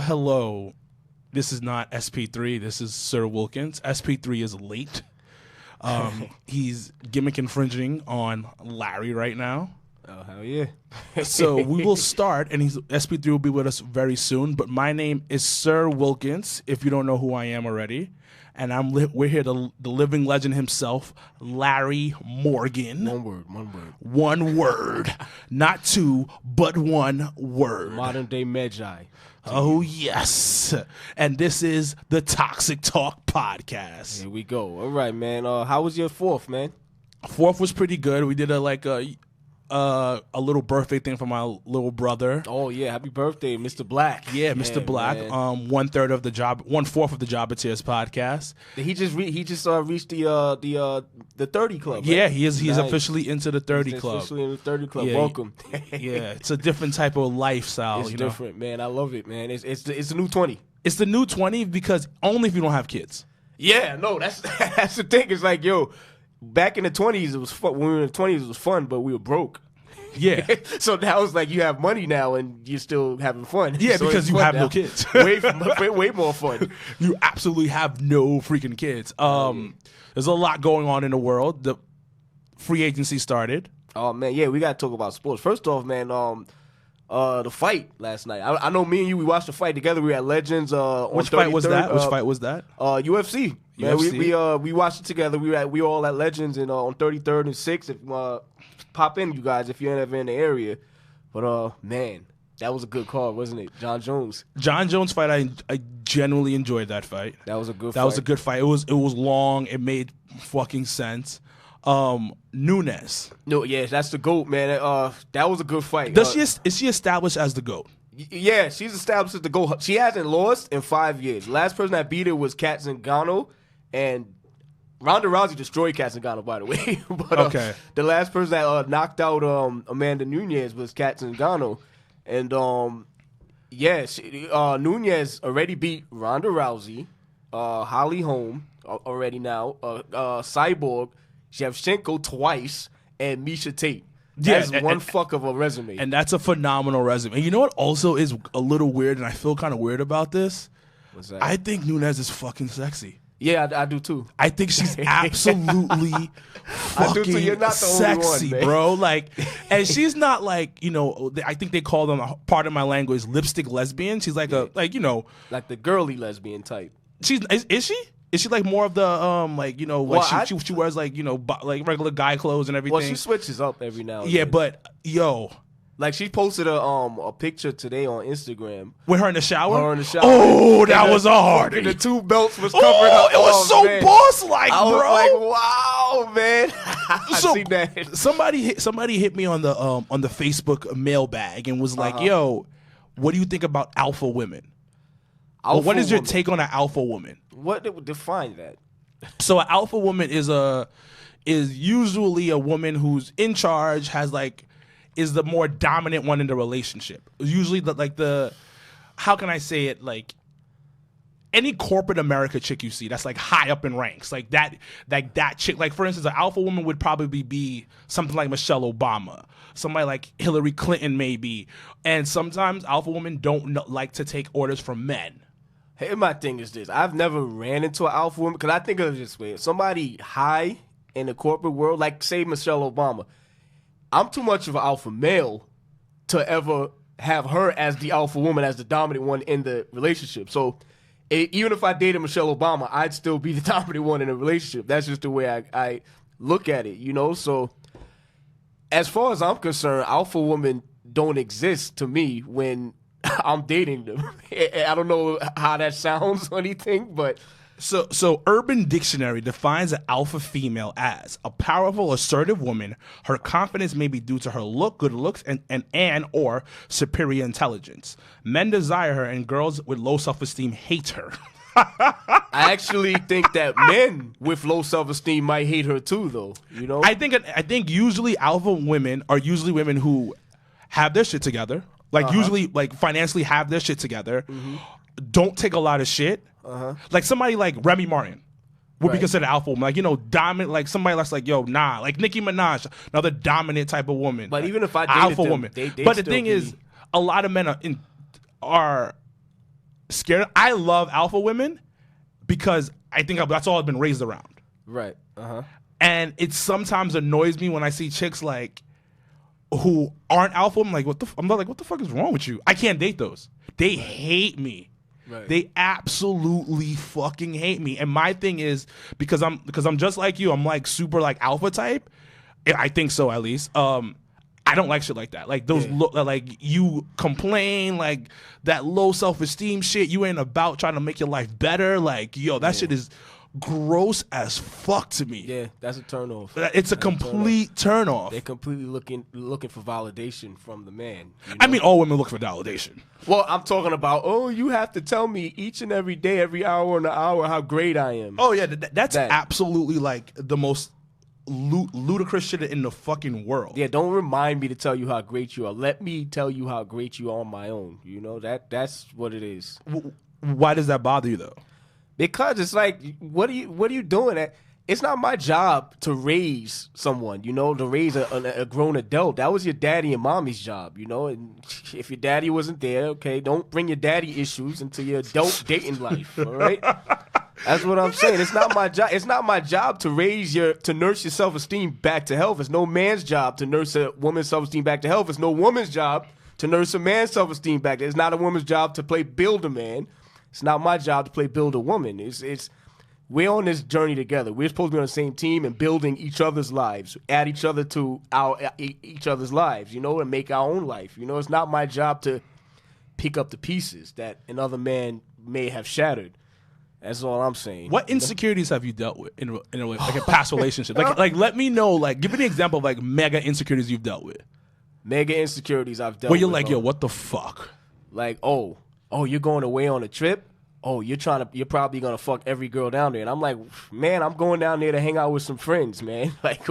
hello. This is not SP3. This is Sir Wilkins. SP3 is late. He's gimmick infringing on Larry right now. Oh, hell yeah. So we will start, and SP3 will be with us very soon. But my name is Sir Wilkins, if you don't know who I am already. And we're here, the living legend himself, Larry Morgan. One word. Not two, but one word. Modern day Magi. Oh, yes. And this is the Toxic Talk Podcast. Here we go. All right, man. How was your 4th, man? 4th was pretty good. We did a little birthday thing for my little brother. Oh yeah, happy birthday, Mr. Black. Yeah, Mr. Black. Man. 1/4 of the job, 1/4 of the Jobbeteers podcast. He just reached the 30 club. Right? Yeah, he's officially into the 30 club. Officially in the 30 club. Yeah, Welcome. Yeah, it's a different type of lifestyle. It's different, man. I love it, man. It's the new 20. It's the new 20 because only if you don't have kids. Yeah, no, that's the thing. It's like, yo, back in the 20s, it was fun. When we were in the 20s, it was fun, but we were broke. Yeah. So now it's like you have money now and you're still having fun. Yeah, so because you have now. no kids. way more fun. You absolutely have no freaking kids. There's a lot going on in the world. The free agency started. Oh, man, yeah, we got to talk about sports. First off, man, the fight last night. I know me and you, we watched the fight together. We were at Legends on Which fight was that? Which fight was that? UFC. Man, we watched it together. We all at Legends and on 33rd and 6th. If pop in, you guys, if you're ever in the area. But man, that was a good card, wasn't it? John Jones fight. I genuinely enjoyed that fight. That was a good fight. It was long. It made fucking sense. Nunes. No, yeah, that's the GOAT, man. That was a good fight. Is she established as the GOAT? Yeah, she's established as the GOAT. She hasn't lost in 5 years. The last person that beat her was Kat Zingano, and Ronda Rousey destroyed Kat Zingano, by the way. But okay. The last person that knocked out Amanda Nunes was Kat Zingano, and Nunes already beat Ronda Rousey, Holly Holm already now, Cyborg, Shevchenko twice, and Misha Tate. That's one fuck of a resume. And that's a phenomenal resume. And you know what also is a little weird, and I feel kind of weird about this? What's that? I think Nunes is fucking sexy. Yeah, I do too. I think she's absolutely fucking You're not the sexy, only one, bro. Like, and she's not like, I think they call them, part of my language, lipstick lesbian. She's like like the girly lesbian type. Is she? Is she like more of the she wears like regular guy clothes and everything? Well, she switches up every now and then. Yeah, but like she posted a picture today on Instagram with her in the shower. Oh, that was a hardie. The 2 belts was covered up. It was so boss-like, bro. I was like, wow, man. So see that. Somebody hit me on the Facebook mailbag and was like, "Yo, what do you think about alpha women? What is your take on an alpha woman? What would define that?" So an alpha woman is usually a woman who's in charge, is the more dominant one in the relationship. Usually how can I say it, like any corporate America chick you see that's like high up in ranks, like that chick, like for instance, an alpha woman would probably be something like Michelle Obama, somebody like Hillary Clinton maybe, and sometimes alpha women don't like to take orders from men. Hey, my thing is this. I've never ran into an alpha woman because I think of it this way. Somebody high in the corporate world, like say Michelle Obama, I'm too much of an alpha male to ever have her as the alpha woman, as the dominant one in the relationship. So even if I dated Michelle Obama, I'd still be the dominant one in a relationship. That's just the way I look at it, So as far as I'm concerned, alpha women don't exist to me when I'm dating them. I don't know how that sounds or anything, but... So Urban Dictionary defines an alpha female as a powerful, assertive woman. Her confidence may be due to her good looks, and or superior intelligence. Men desire her, and girls with low self-esteem hate her. I actually think that men with low self-esteem might hate her too, though. I think usually alpha women are usually women who have their shit together, usually like financially have their shit together, don't take a lot of shit. Like somebody like Remy Martin would be considered alpha woman. Like, dominant, like somebody that's like, like Nicki Minaj, another dominant type of woman. But even if I dated alpha them, woman. they but the thing is, a lot of men are scared. I love alpha women because I think that's all I've been raised around. Right. And it sometimes annoys me when I see chicks like who aren't alpha. I'm like, what the fuck is wrong with you? I can't date those. They hate me. Right. They absolutely fucking hate me. And my thing is because I'm just like you. I'm like super like alpha type. I think so at least. I don't like shit like that. Like those, like you complain, like that low self-esteem shit. You ain't about trying to make your life better. Like, yo, that shit is gross as fuck to me. Yeah, that's a turnoff. It's a complete turnoff. They're completely looking for validation from the man. You know? I mean, all women look for validation. Well, I'm talking about, you have to tell me each and every day, every hour in the hour, how great I am. Oh yeah, that's absolutely like the most ludicrous shit in the fucking world. Yeah, don't remind me to tell you how great you are. Let me tell you how great you are on my own. You know, that's what it is. Why does that bother you though? Because it's like, what are you doing? It's not my job to raise someone, you know, to raise a grown adult. That was your daddy and mommy's job, you know. And if your daddy wasn't there, okay, don't bring your daddy issues into your adult dating life, all right? That's what I'm saying. It's not my job. It's not my job to nurse your self-esteem back to health. It's no man's job to nurse a woman's self-esteem back to health. It's no woman's job to nurse a man's self-esteem back. It's not a woman's job to play build a man. It's not my job to play build a woman. We're on this journey together. We're supposed to be on the same team and building each other's lives, add each other to each other's lives, you know, and make our own life. You know, it's not my job to pick up the pieces that another man may have shattered. That's all I'm saying. What insecurities have you dealt with in a past relationship? Like, let me know. Like, give me an example of like mega insecurities you've dealt with. Mega insecurities I've dealt with. Where you're like, yo, what the fuck? Like, oh, you're going away on a trip? Oh, you're probably gonna fuck every girl down there. And I'm like, man, I'm going down there to hang out with some friends, man. Like,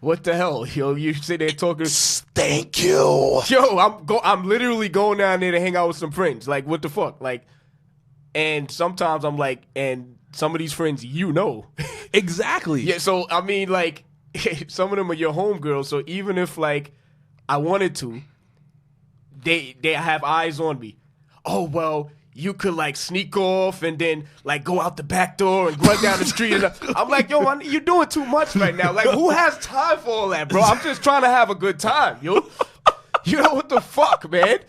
what the hell? Yo, you sit there talking. Thank you. Yo, I'm literally going down there to hang out with some friends. Like, what the fuck? Like. And sometimes I'm like, and some of these friends, you know. Exactly. Yeah, so, I mean, like, some of them are your homegirls. So even if, like, I wanted to, they have eyes on me. Oh, well, you could, like, sneak off and then, like, go out the back door and run down the street. And I'm like, yo, you're doing too much right now. Like, who has time for all that, bro? I'm just trying to have a good time, yo. You know what the fuck, man?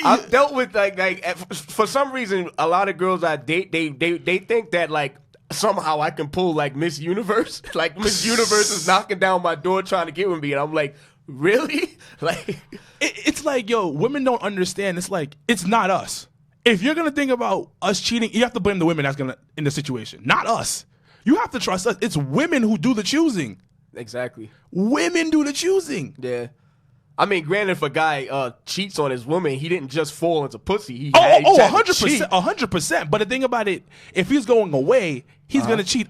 I've dealt with like for some reason a lot of girls I date they think that like somehow I can pull like Miss Universe. Like Miss Universe is knocking down my door trying to get with me, and I'm like, really? Like it's like, yo, women don't understand. It's like, it's not us. If you're gonna think about us cheating, you have to blame the women that's gonna in the situation, not us. You have to trust us. It's women who do the choosing. Exactly. Women do the choosing. Yeah. I mean, granted, if a guy cheats on his woman, he didn't just fall into pussy. He 100%, 100%. But the thing about it, if he's going away, he's gonna cheat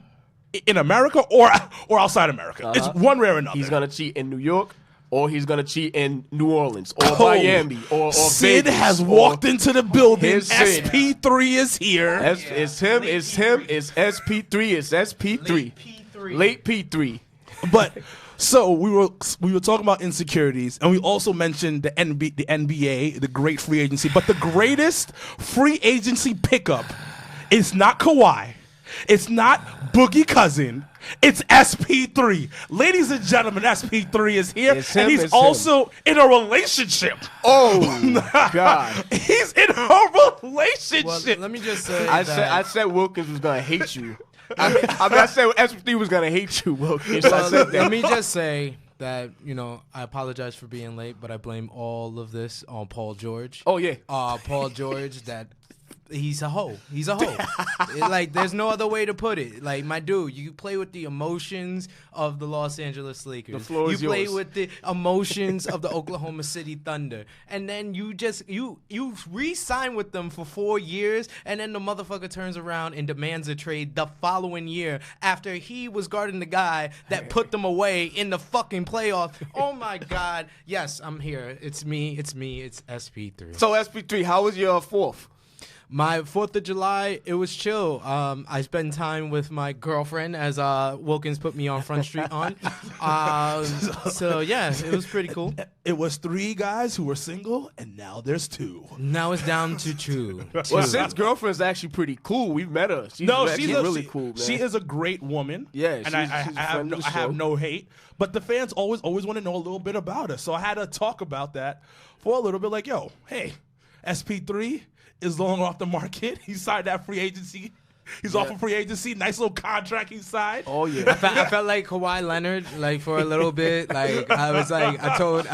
in America or outside America. It's one way or another. He's gonna cheat in New York, or he's gonna cheat in New Orleans, or Miami, or Sid Vegas, has walked into the building. SP3 is here. It's him. It's SP3. It's SP3. Late P3. But. So we were talking about insecurities, and we also mentioned the NBA, the great free agency. But the greatest free agency pickup is not Kawhi, it's not Boogie Cousin, it's SP3. Ladies and gentlemen, SP3 is here, and he's also in a relationship. Oh God, he's in a relationship. Well, let me just say, I said Wilkins was gonna hate you. I said SP3 was gonna hate you, Wilkins. Let me just say that, you know, I apologize for being late, but I blame all of this on Paul George. Oh yeah, Paul George. That he's a hoe. He's a hoe. Like, there's no other way to put it. Like, my dude, you play with the emotions of the Los Angeles Lakers. The floor is you play yours. with the emotions of the Oklahoma City Thunder, and then you re-sign with them for 4 years, and then the motherfucker turns around and demands a trade the following year after he was guarding the guy that put them away in the fucking playoff. Oh my God! Yes, I'm here. It's me. It's SP3. So SP3, how was your fourth? My 4th of July, it was chill. I spent time with my girlfriend, as Wilkins put me on Front Street on. So yeah, it was pretty cool. It was 3 guys who were single, and now there's 2. Now it's down to 2. Well, Sid's girlfriend's actually pretty cool. We've met her. She's actually really cool, man. She is a great woman. Yeah, and she's I a have show. no hate. But the fans always want to know a little bit about her. So I had to talk about that for a little bit. Like, yo, hey, SP3 is no longer off the market. He signed that free agency. He's off of free agency. Nice little contract he signed. Oh yeah. I felt like Kawhi Leonard, like for a little bit. Like I was like, I told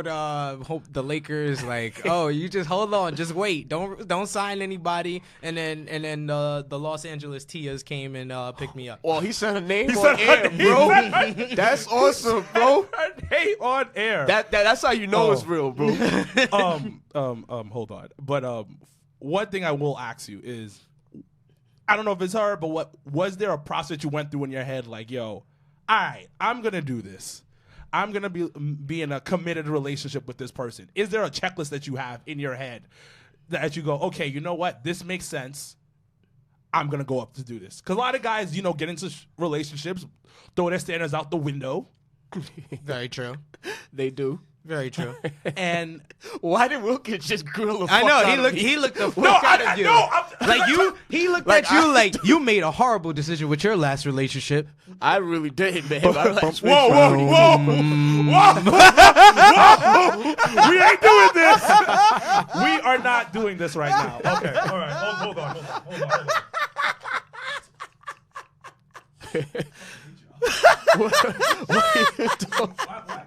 Hope the Lakers, like, oh, you just hold on, just wait, don't sign anybody. And then the Los Angeles Tias came and picked me up. Well, he sent a name He on said her air, name. bro. That's awesome, bro. Her name on air. That's how you know it's real, bro. Hold on. But one thing I will ask you is, I don't know if it's her, but what was there a process you went through in your head? Like, yo, all right, I'm gonna do this. I'm gonna be in a committed relationship with this person. Is there a checklist that you have in your head that you go, okay, you know what, this makes sense. I'm gonna go up to do this. Because a lot of guys, get into relationships, throw their standards out the window. Very true. They do. Very true. And Why did Wilkins just grill the fuck I know out of me? he looked the fuck out of you. He looked at you like you made a horrible decision with your last relationship. I really did, man. My last whoa, relationship- whoa. We ain't doing this. We are not doing this right now. Okay, all right. Hold on. I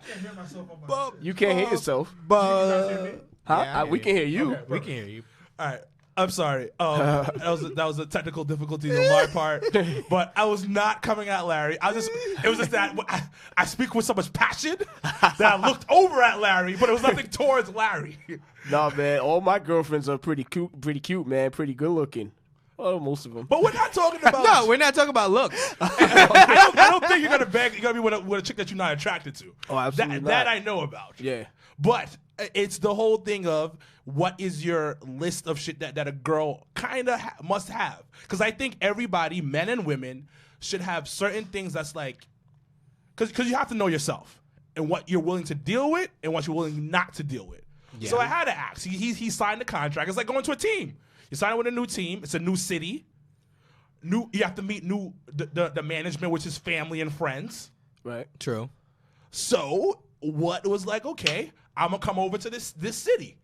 can't hear myself on my You can't hear yourself. Huh? Yeah, We can hear you. Okay. We can hear you. All right. I'm sorry. That was a technical difficulty on my part, but I was not coming at Larry. It was just that I speak with so much passion that I looked over at Larry, but it was nothing towards Larry. Nah, man. All my girlfriends are pretty cute, man. Pretty good looking. Oh, most of them. But we're not talking about. No, we're not talking about looks. I don't think you're gonna beg. You're gonna be with a chick that you're not attracted to. Oh, absolutely That not. I know about. Yeah. But it's the whole thing of what is your list of shit that a girl kind of must have. Because I think everybody, men and women, should have certain things that's like, because you have to know yourself and what you're willing to deal with and what you're willing not to deal with. Yeah. So I had to ask. He signed the contract. It's like going to a team. You sign with a new team. It's a new city. You have to meet the management, which is family and friends. Right. True. So what was like, okay, I'm gonna come over to this city.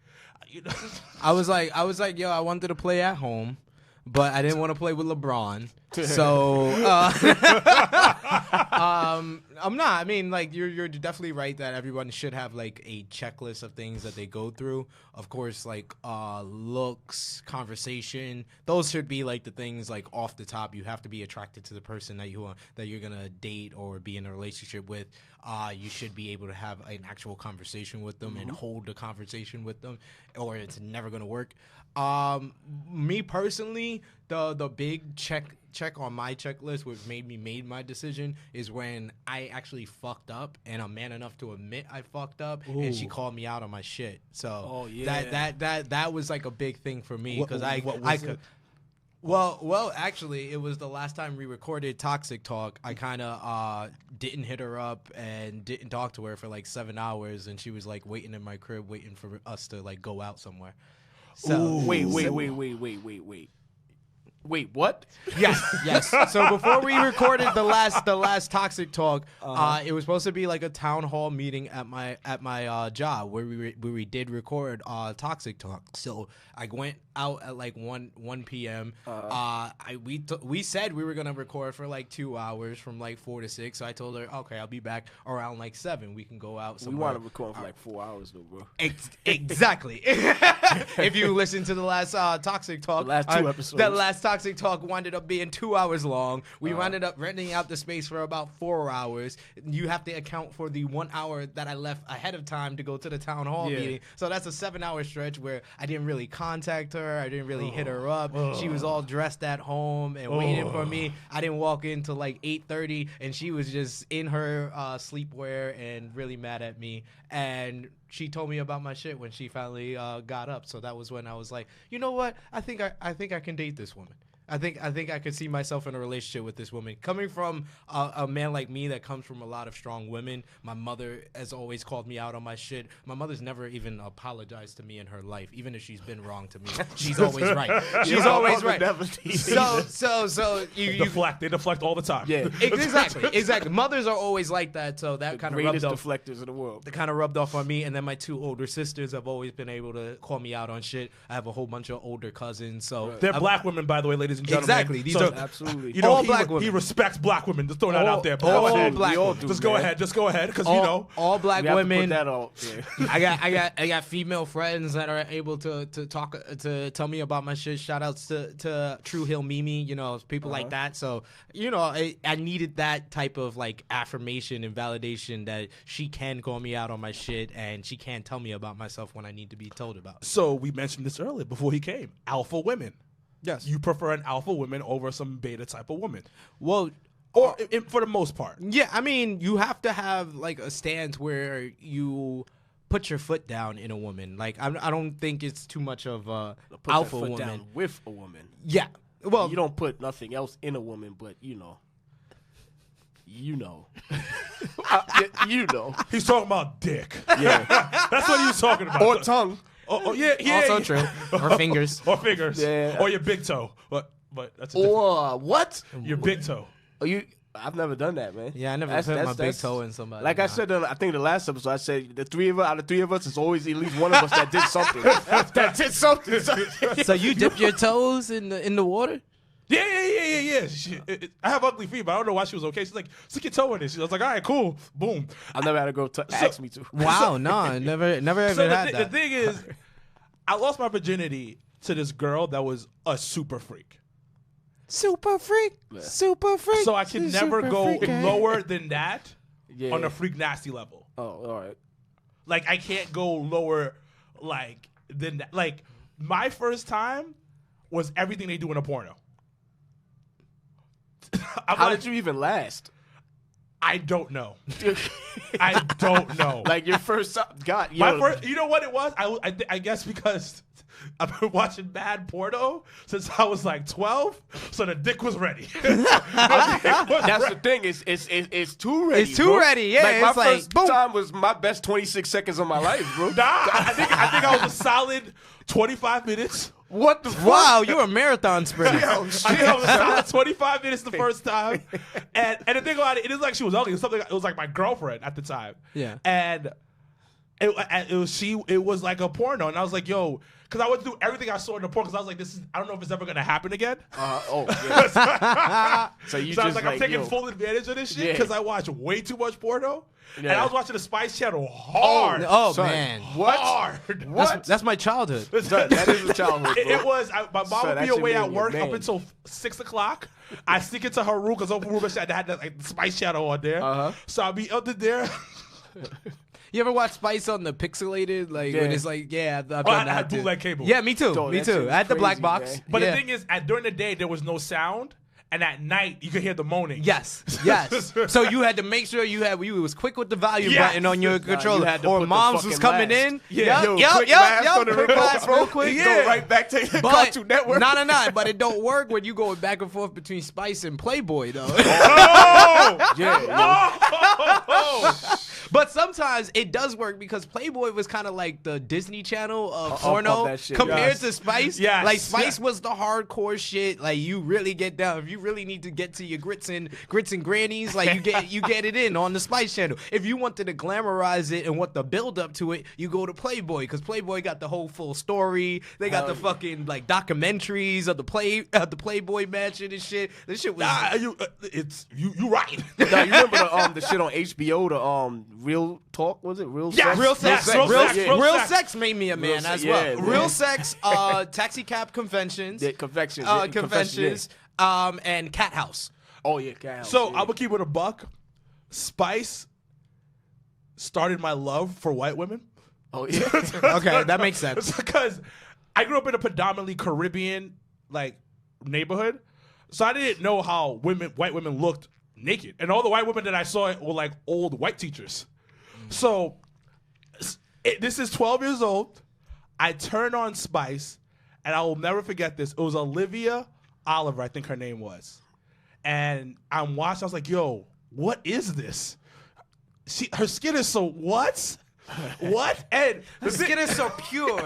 I was like, yo, I wanted to play at home, but I didn't want to play with LeBron. So I'm not. I mean, like you're definitely right that everyone should have like a checklist of things that they go through. Of course, like looks, conversation, those should be like the things like off the top. You have to be attracted to the person that you're gonna date or be in a relationship with. You should be able to have an actual conversation with them and hold the conversation with them, or it's never gonna work. Me personally, the big check on my checklist, which made my decision, is when I actually fucked up and I'm man enough to admit I fucked up, and she called me out on my shit. So that was like a big thing for me because I could. Well, actually, it was the last time we recorded Toxic Talk. I kind of didn't hit her up and didn't talk to her for like 7 hours, and she was like waiting in my crib, waiting for us to like go out somewhere. So Wait, what? Yes. So before we recorded the last Toxic Talk, it was supposed to be like a town hall meeting at my job where we did record Toxic Talk. So I went out at like 1 p.m. We said we were gonna record for like 2 hours from like 4 to 6. So I told her, okay, I'll be back around like 7. We can go out somewhere. We want to record for like 4 hours though, bro. Exactly. If you listen to the last Toxic Talk, The last 2 episodes. The last Toxic Talk wound up being 2 hours long. We wound up renting out the space for about 4 hours. You have to account for the 1 hour that I left ahead of time to go to the town hall meeting. So that's a 7-hour stretch where I didn't really contact her. I didn't really hit her up. She was all dressed at home and waiting for me. I didn't walk in till like 8:30, and she was just in her sleepwear and really mad at me. And she told me about my shit when she finally got up. So that was when I was like, you know what? I think I can date this woman. I think I could see myself in a relationship with this woman. Coming from a man like me that comes from a lot of strong women, my mother has always called me out on my shit. My mother's never even apologized to me in her life, even if she's been wrong to me. She's always right. She's always right. So you They deflect all the time. Yeah, exactly. Mothers are always like that, so that kind of rubbed greatest off. deflectors in the world. That kind of rubbed off on me, and then my 2 older sisters have always been able to call me out on shit. I have a whole bunch of older cousins, so They're black women, by the way, ladies and gentlemen. Exactly. These So, are absolutely. You know, all black women. He respects black women. Just throwing that out there. all Go ahead. black We all women. do, Just go man. ahead. Just go ahead, because all, you know. all black We have to women. put that all. Yeah. I got female friends that are able to talk to tell me about my shit. Shout outs to True Hill Mimi, you know, people like that. So you know, I needed that type of like affirmation and validation that she can call me out on my shit and she can tell me about myself when I need to be told about. So we mentioned this earlier before he came. Alpha women. Yes. You prefer an alpha woman over some beta type of woman, Well, or for the most part. yeah, I mean, you have to have like a stance where you put your foot down in a woman. Like, I don't think it's too much of a Put that alpha foot woman. down with a woman. Yeah. Well, You don't put nothing else in a woman, but you know. You know. You know. He's talking about dick. Yeah. That's what he was talking about. Or tongue. Yeah. also true. Or fingers. Or fingers. Yeah. Or your big toe. But that's a different- Or what? your big toe. Are you? I've never done that, man. Yeah, I never put my big toe in somebody. Like I said, I think the last episode, I said out of the three of us, it's always at least one of us that did something. that did something. So you dip your toes in the water? Yeah. I have ugly feet, but I don't know why she was okay. She's like, stick your toe in it. She was like, all right, cool. Boom. I never had a girl ask me to. Wow, no, never even So had the that. thing is, I lost my virginity to this girl that was a super freak. Super freak. So I can never go lower than that Yeah. on a freak nasty level. Oh, all right. Like, I can't go lower, like, than that. Like, my first time was everything they do in a porno. How did you even last? I don't know. I don't know. Like your first time, God, My first, you know what it was? I guess because I've been watching bad porno since I was like 12, so the dick was ready. That's the thing. It's too ready. It's too bro. ready, yeah, Like my it's like, first boom. time was my best 26 seconds of my life, bro. Nah, I think I was a solid 25 minutes. What the fuck? Wow, you're a marathon sprinter. Yo, I think I was a solid 25 minutes the first time. And the thing about it is like she was ugly. It was like my girlfriend at the time. Yeah. And it was like a porno. And I was like, yo, because I went through everything I saw in the porno because I was like, I don't know if it's ever going to happen again. Yeah. So you So I was just like, I'm taking yo, full advantage of this shit Yeah. because I watch way too much porno. And Yeah. I was watching the Spice Channel hard. Oh son, man, What? Hard. What? that's my childhood. Son, that is a childhood, bro. It was. My mom Son, would be that shit away made at me a work up man. until 6 o'clock. I sneak into her room because her room had like the Spice Channel on there. Uh-huh. So I'd be up in there. You ever watch Spice on the pixelated? Like Yeah. when it's like, yeah, I've done I that had too. bootleg cable. Yeah, me too. Dog, Me that shit too. was I had the black crazy, box. man. But Yeah. the thing is, during the day there was no sound, and at night you could hear the moaning. Yes. So you had to make sure you was quick with the volume Yes. button on your you controller, had to or put the mom's was fucking coming last. in. Yeah. Yo, quick blast on the quick remote, blast bro. real quick. Go right back to the Cartoon Network. No. But it don't work when you going back and forth between Spice and Playboy though. Oh! Yeah. Oh! But sometimes it does work because Playboy was kind of like the Disney Channel of porno that shit, compared yes. to Spice. Yes. Like Spice was the hardcore shit. Like you really get down. If you really need to get to your grits and grannies, like you get it in on the Spice Channel. If you wanted to glamorize it and want the build up to it, you go to Playboy because Playboy got the whole full story. They got the fucking like documentaries of the Playboy mansion and shit. This shit was. Nah, you right. Now, you remember the shit on HBO, the Real Talk, was it? Real Yes, Sex? Real sex, Real sex, yeah. real real sex. sex made me a man Sex, as well. yeah, Real man. sex, taxi cab conventions, Yeah, Confections. Yeah, conventions, and cat house. Yeah. Oh, yeah, Cat House, So yeah. I'm gonna keep it a buck. Spice started my love for white women. Oh, yeah. Okay, that makes sense. It's because I grew up in a predominantly Caribbean like neighborhood, so I didn't know how white women looked naked, and all the white women that I saw were like old white teachers. So This is 12 years old. I turn on Spice, and I will never forget this. It was Olivia Oliver, I think her name was. And I'm watching. I was like, yo, what is this? Her skin is so what? What? And The skin is so pure.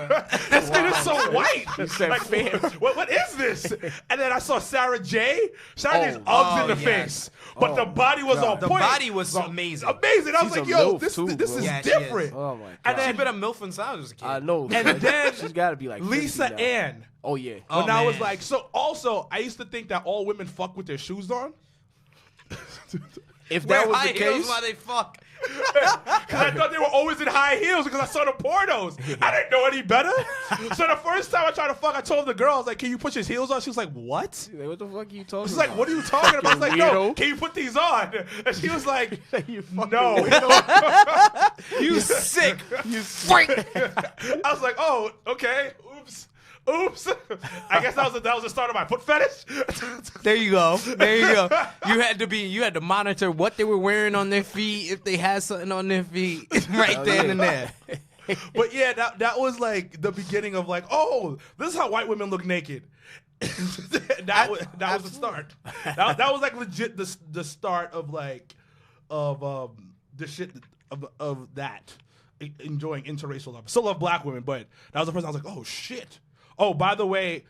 the skin is so white. said, Like, "Fam." what is this? And then I saw Sarah J. Sarah J's Uggs in the face. But the body was on The point. body was amazing. Amazing. I was She's like, a yo, MILF this too, is bro. Yeah, she is. different. Oh my god. And She then been a MILF since I was a kid. I know. And then she's got to be like 50 Lisa now. Ann. Oh yeah. Oh, When I was man. like, so also, I used to think that all women fuck with their shoes on. If Wear that was high the heels case, while they fuck. Because I thought they were always in high heels because I saw the pornos. I didn't know any better. So the first time I tried to fuck, I told the girl, I was like, can you put his heels on? She was like, what? like, what the fuck are you talking She's about? like, what are you talking about? I was like, no, Weirdo. can you put these on? And she was like, You fucking no. You sick. You sick. I was like, oh, okay. Oops. I guess that was the start of my foot fetish. There you go. There you go. You had to monitor what they were wearing on their feet if they had something on their feet right then and there. But yeah, that was like the beginning of like, oh, this is how white women look naked. that was the start. That was like legit the start of like of the shit of that enjoying interracial love. Still love black women, but that was the first time I was like, oh shit. Oh, by the way,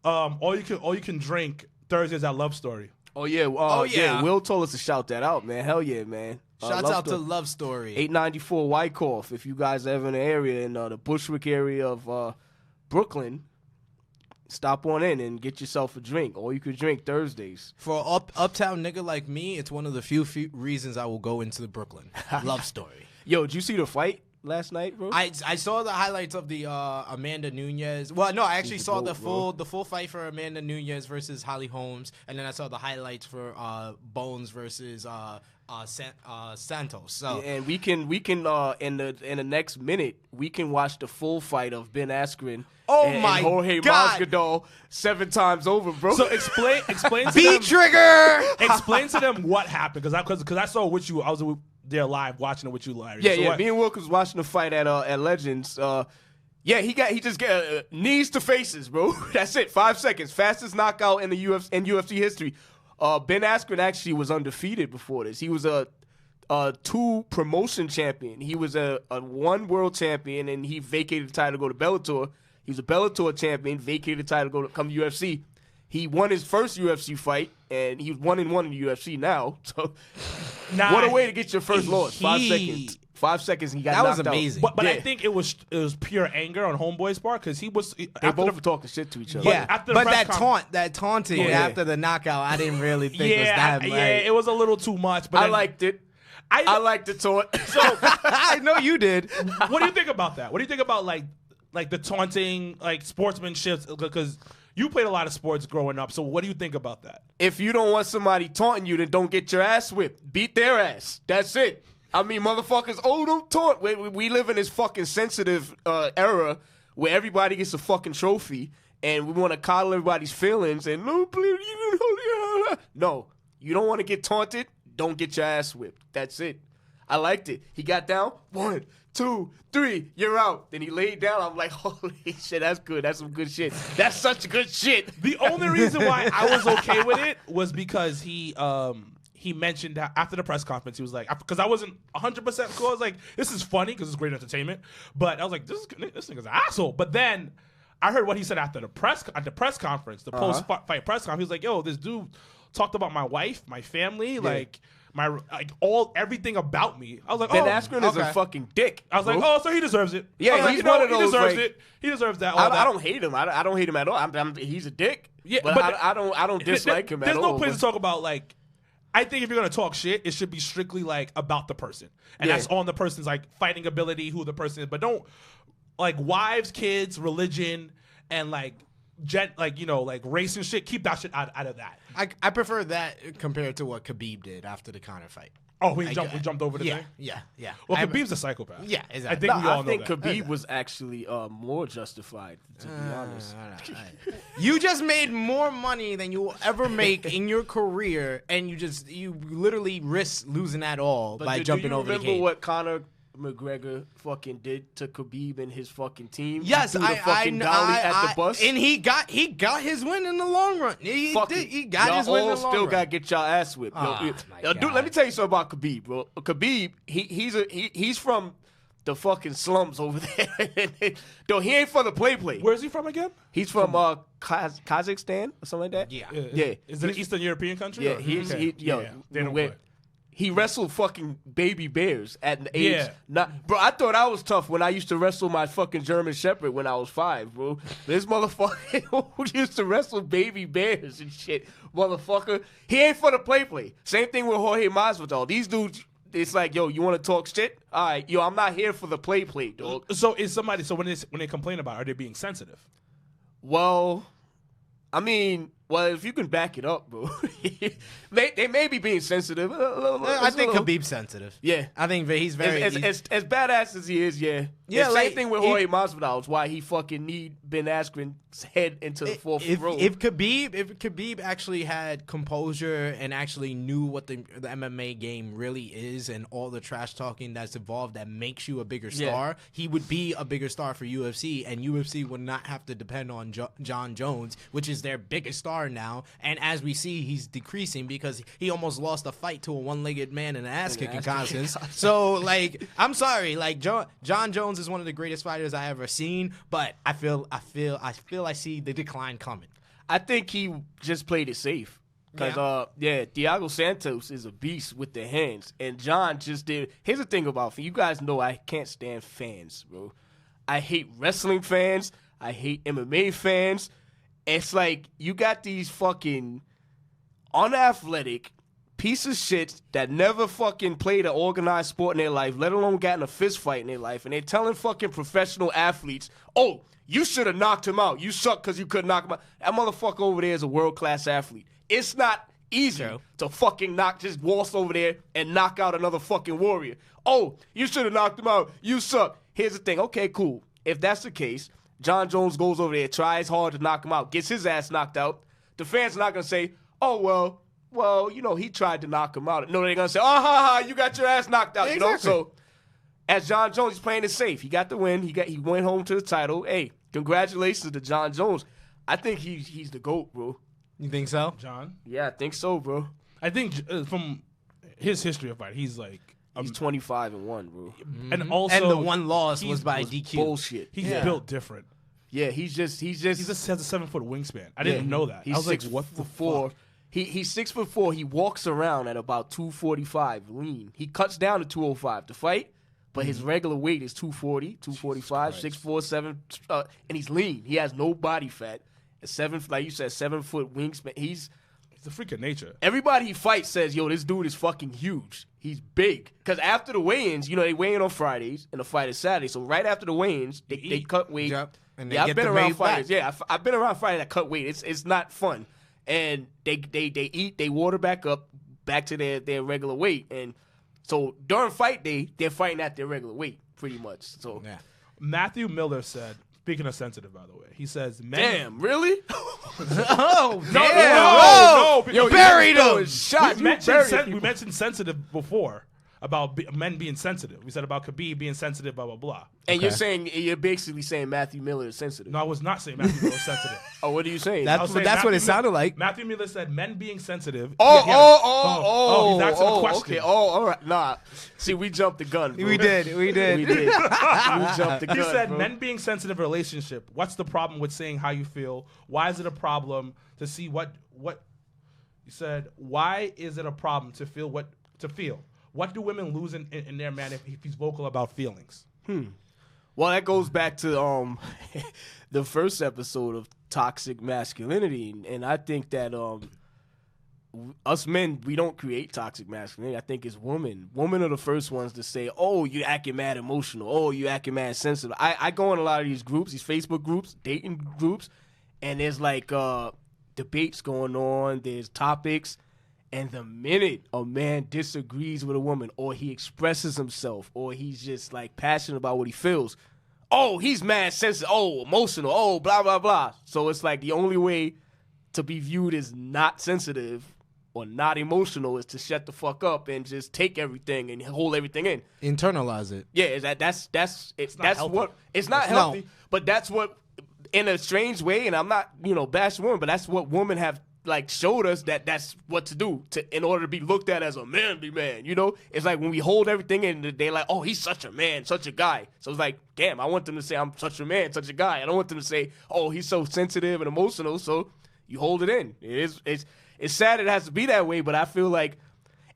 all you can drink Thursdays at Love Story. Oh yeah. yeah. Will told us to shout that out, man. Hell yeah, man. Shouts Love out to Story. Love Story. 894 Wyckoff. If you guys are ever in the area, in the Bushwick area of Brooklyn, stop on in and get yourself a drink. Or you could drink Thursdays. For uptown nigga like me, it's one of the few reasons I will go into the Brooklyn. Love Story. Yo, did you see the fight last night, bro? I saw the highlights of the Amanda Nunez. Well, no, I actually She's saw a goat, the full fight for Amanda Nunez versus Holly Holmes, and then I saw the highlights for Bones versus Santos. So And we can in the next minute we can watch the full fight of Ben Askren and my Jorge God. Masvidal 7 times over, bro. So explain to B them. trigger. Explain to them what happened because I saw it with you. I was there live watching it with you, Larry. yeah, So yeah. what- Me and Wilk was watching the fight at Legends. Yeah, he just got knees to faces, bro. That's it. 5 seconds, fastest knockout in the UFC history. Ben Askren actually was undefeated before this. He was a 2 promotion champion. He was a 1 world champion, and he vacated the title to go to Bellator. He was a Bellator champion, vacated the title to come to UFC. He won his first UFC fight, and he's 1-1 in the UFC now. So, what a way to get your first loss. 5 seconds. 5 seconds, and he got That was knocked out. amazing. But Yeah. I think it was pure anger on Homeboy's part because he was They after both the- were talking shit to each other. Yeah, after the but press that taunting Yeah. after the knockout, I didn't really think was yeah, that. yeah, it was a little too much. But I then- liked it. I I liked the taunt. So I know you did. what do you think about that? What do you think about like the taunting, like sportsmanship? Because you played a lot of sports growing up. So what do you think about that? If you don't want somebody taunting you, then don't get your ass whipped. Beat their ass. That's it. I mean, motherfuckers, don't taunt. We live in this fucking sensitive era where everybody gets a fucking trophy and we want to coddle everybody's feelings and no, please, no, you don't want to get taunted. Don't get your ass whipped. That's it. I liked it. He got down. 1, 2, 3. You're out. Then he laid down. I'm like, holy shit, that's good. That's some good shit. That's such good shit. The only reason why I was okay with it was because he mentioned that after the press conference, he was like, because I wasn't 100% cool. I was like, this is funny because it's great entertainment. But I was like, this nigga's an asshole. But then I heard what he said after the press conference, the post-fight press conference. He was like, yo, this dude talked about my wife, my family, like everything about me. I was like, Ben oh, Askren is a okay. fucking dick. I was like, bro. oh, so he deserves it. Yeah, I was like, he's one of he those, deserves like- it. He deserves that. all I that. don't hate him. I don't hate him at all. He's a dick. Yeah, but, but I don't dislike him at all. There's no place to but- talk about like. I think if you're gonna talk shit, it should be strictly like about the person, and Yeah. that's on the person's like fighting ability, who the person is. But don't like wives, kids, religion, and like like race and shit. Keep that shit out of that. I prefer that compared to what Khabib did after the Conor fight. Oh, we jumped over the Yeah, thing. yeah. Well, Khabib's a psychopath. Yeah, exactly. I think we all I think know that. Khabib was actually more justified, to be honest. You just made more money than you will ever make in your career, and you literally risk losing that all by do jumping you over the remember cage. what Conor McGregor fucking did to Khabib and his fucking team? Yes, He threw the fucking dolly at the bus. and he got his win in the long run. He got his win in the long run. Still gotta get y'all ass whipped. Dude, let me tell you something about Khabib, bro. Khabib, he's from the fucking slums over there. Though he ain't from the play. Where's he from again? He's from Kazakhstan or something like that. Yeah. Is it an Eastern European country? Yeah, or? They don't play. He wrestled fucking baby bears at an age. Bro, I thought I was tough when I used to wrestle my fucking German Shepherd when I was 5, bro. This motherfucker who used to wrestle baby bears and shit, motherfucker. He ain't for the play. Same thing with Jorge Masvidal. These dudes, it's like, yo, you want to talk shit? All right, yo, I'm not here for the play, dog. So when they complain about it, are they being sensitive? Well, I mean, if you can back it up, bro, they may be being sensitive. I think Khabib's sensitive. Yeah, I think he's very as badass as he is. Yeah. Yeah, same thing with Jorge Masvidal. Is why he fucking need Ben Askren's head into the fourth row. If Khabib actually had composure and actually knew what the MMA game really is and all the trash talking that's involved that makes you a bigger star, he would be a bigger star for UFC, and UFC would not have to depend on John Jones, which is their biggest star now. And as we see, he's decreasing because he almost lost a fight to a one-legged man in an ass-kicking contest. So, like, I'm sorry, like John Jones is one of the greatest fighters I ever seen, but I feel I see the decline coming. I think he just played it safe. Because, Thiago Santos is a beast with the hands. And John just did. Here's the thing about you guys know I can't stand fans, bro. I hate wrestling fans. I hate MMA fans. It's like you got these fucking unathletic piece of shit that never fucking played an organized sport in their life, let alone got in a fist fight in their life. And they're telling fucking professional athletes, oh, you should have knocked him out. You suck because you couldn't knock him out. That motherfucker over there is a world-class athlete. It's not easy to fucking just waltz over there and knock out another fucking warrior. Oh, you should have knocked him out. You suck. Here's the thing. Okay, cool. If that's the case, John Jones goes over there, tries hard to knock him out, gets his ass knocked out. The fans are not going to say, oh, well, you know, he tried to knock him out. No, they're going to say, you got your ass knocked out. Exactly. You know, so as John Jones, he's playing it safe. He got the win. He went home to the title. Hey, congratulations to John Jones. I think he's the GOAT, bro. You think so? John? Yeah, I think so, bro. I think from his history of fight, he's like... He's 25-1, bro. And also... And the one loss was by DQ. Bullshit. He's built different. Yeah, he just He just has a 7-foot wingspan. I didn't know that. He's I was 6 like, what the foot fuck? He's 6'4". He walks around at about 245 lean. He cuts down to 205 to fight, but his regular weight is 240, 245, 6'4", 7, and he's lean. He has no body fat. Like you said, 7-foot wingspan. He's a freak of nature. Everybody he fights says, yo, this dude is fucking huge. He's big. Because after the weigh-ins, you know, they weigh in on Fridays, and the fight is Saturday. So right after the weigh-ins, they cut weight. Yep. And I've been around fighters. Yeah, I've been around fighters that cut weight. It's not fun. And they eat, they water back to their regular weight. And so during fight day, they're fighting at their regular weight, pretty much. So Matthew Miller said, speaking of sensitive, by the way, he says, damn, really? Oh, no, you buried him. Shot. We mentioned sensitive before about men being sensitive. We said about Khabib being sensitive, blah, blah, blah. And you're basically saying Matthew Miller is sensitive. No, I was not saying Matthew Miller is sensitive. Oh, what are you saying? That's what it sounded like. Matthew Miller said men being sensitive. He's asking a question. Okay. All right. Nah. See, we jumped the gun, bro. We did. We jumped the gun. He said bro. men being sensitive relationship. What's the problem with saying how you feel? Why is it a problem to see what you said? Why is it a problem to feel what to feel? What do women lose in their man if he's vocal about feelings? Well, that goes back to the first episode of Toxic Masculinity, and I think that us men, we don't create toxic masculinity. I think it's women. Women are the first ones to say, oh, you acting mad emotional. Oh, you acting mad sensitive. I go in a lot of these groups, these Facebook groups, dating groups, and there's like debates going on. There's topics. And the minute a man disagrees with a woman or he expresses himself or he's just like passionate about what he feels, oh, he's mad sensitive, oh, emotional, oh, blah, blah, blah. So it's like the only way to be viewed as not sensitive or not emotional is to shut the fuck up and just take everything and hold everything in. Internalize it. Yeah, is that's not healthy. what it's not healthy, but that's what in a strange way, and I'm not, bashing women, but that's what women have like showed us that's what to do in order to be looked at as a manly man. It's like when we hold everything in, they're like, oh, he's such a man, such a guy. So it's like, damn, I want them to say I'm such a man, such a guy. I don't want them to say, oh, he's so sensitive and emotional. So you hold it in. It's sad it has to be that way, but I feel like,